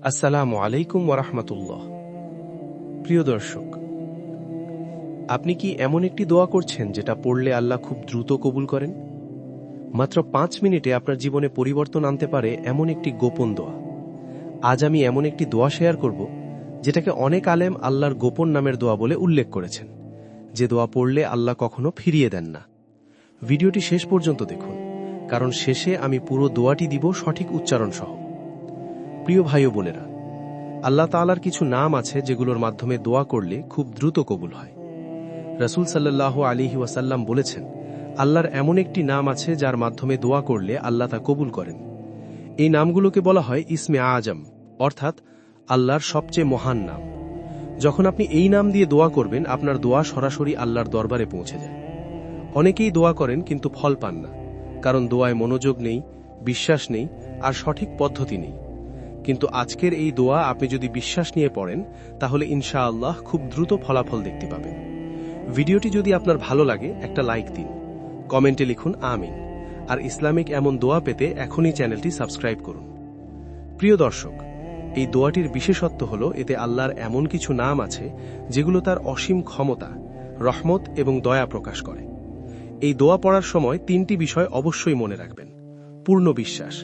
আসসালামু আলাইকুম ওয়া রাহমাতুল্লাহ। প্রিয় দর্শক, আপনি কি এমন একটি দোয়া করছেন যেটা পড়লে আল্লাহ খুব দ্রুত কবুল করেন? মাত্র 5 মিনিটে আপনার জীবনে পরিবর্তন আনতে পারে এমন একটি গোপন দোয়া। আজ আমি এমন একটি দোয়া শেয়ার করব যেটাকে অনেক আলেম আল্লাহর গোপন নামের দোয়া বলে উল্লেখ করেছেন, যে দোয়া পড়লে আল্লাহ কখনো ফিরিয়ে দেন না। ভিডিওটি শেষ পর্যন্ত দেখুন, কারণ শেষে আমি পুরো দোয়াটি দিব সঠিক উচ্চারণ সহ। প্রিয় ভাই ও বোনেরা, আল্লাহ তাআলার কিছু নাম আছে যেগুলোর মাধ্যমে দোয়া করলে খুব দ্রুত কবুল হয়। রাসূল সাল্লাল্লাহু আলাইহি ওয়াসাল্লাম বলেছেন, আল্লাহর এমন একটি নাম আছে যার মাধ্যমে দোয়া করলে আল্লাহ তা কবুল করেন। এই নামগুলোকে বলা হয় ইসমে আজম, অর্থাৎ আল্লাহর সবচেয়ে মহান নাম। যখন আপনি এই নাম দিয়ে দোয়া করবেন, আপনার দোয়া সরাসরি আল্লাহর দরবারে পৌঁছে যায়। অনেকেই দোয়া করেন কিন্তু ফল পান না, কারণ দোয়ায় মনোযোগ নেই, বিশ্বাস নেই আর সঠিক পদ্ধতি নেই। কিন্তু আজকের এই দোয়া আপনি যদি বিশ্বাস নিয়ে পড়েন, তাহলে ইনশাআল্লাহ খুব দ্রুত ফলাফল দেখতে পাবেন। ভিডিওটি যদি আপনার ভালো লাগে একটা লাইক দিন, কমেন্টে লিখুন আমিন, আর ইসলামিক এমন দোয়া পেতে এখনই চ্যানেলটি সাবস্ক্রাইব করুন। প্রিয় দর্শক, এই দোয়াটির বিশেষত্ব হল এতে আল্লাহর এমন কিছু নাম আছে যেগুলো তার অসীম ক্ষমতা, রহমত এবং দয়া প্রকাশ করে। এই দোয়া পড়ার সময় 3টি বিষয় অবশ্যই মনে রাখবেন। পূর্ণ বিশ্বাস,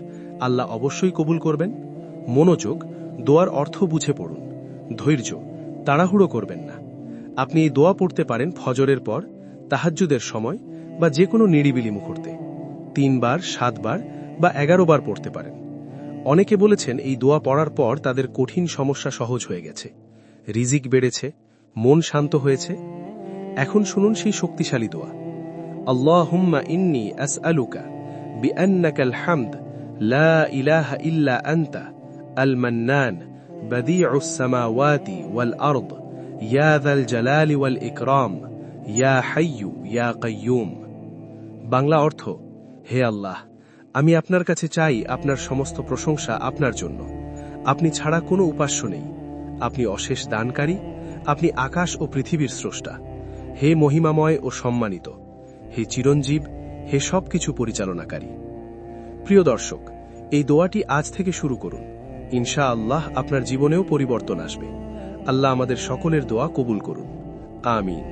আল্লাহ অবশ্যই কবুল করবেন। মনোযোগ, দোয়ার অর্থ বুঝে পড়ুন। ধৈর্য, তাড়াহুড়ো করবেন না। আপনি এই দোয়া পড়তে পারেন ফজরের পর, তাহাজ্জুদের সময় বা যে কোনো নিরিবিলি মুহূর্তে। 3 বার, 7 বার বা 11 বার পড়তে পারেন। অনেকে বলেছেন এই দোয়া পড়ার পর তাদের কঠিন সমস্যা সহজ হয়ে গেছে, রিজিক বেড়েছে, মন শান্ত হয়েছে। এখন শুনুন সেই শক্তিশালী দোয়া। আল্লাহুম্মা ইন্নী আসআলুকা বিআন্নাকাল হামদ লা ইলাহা ইল্লা আনতা المنان بديع السماوات والأرض يا ذا الجلال والإكرام يا حي يا قيوم। বাংলা অর্থ, হে আল্লাহ, আমি আপনার কাছে চাই আপনার সমস্ত প্রশংসা আপনার জন্য। আপনি ছাড়া কোনো উপাস্য নেই। আপনি অশেষ দানকারী, আপনি আকাশ ও পৃথিবীর স্রষ্টা। হে মহিমাময় ও সম্মানিত, হে চিরঞ্জীব, হে সবকিছু পরিচালনাকারী। প্রিয় দর্শক, এই দোয়াটি আজ থেকে শুরু করুন। ইনশাআল্লাহ আপনার জীবনেও পরিবর্তন আসবে। আল্লাহ আমাদের সকলের দোয়া কবুল করুন। আমিন।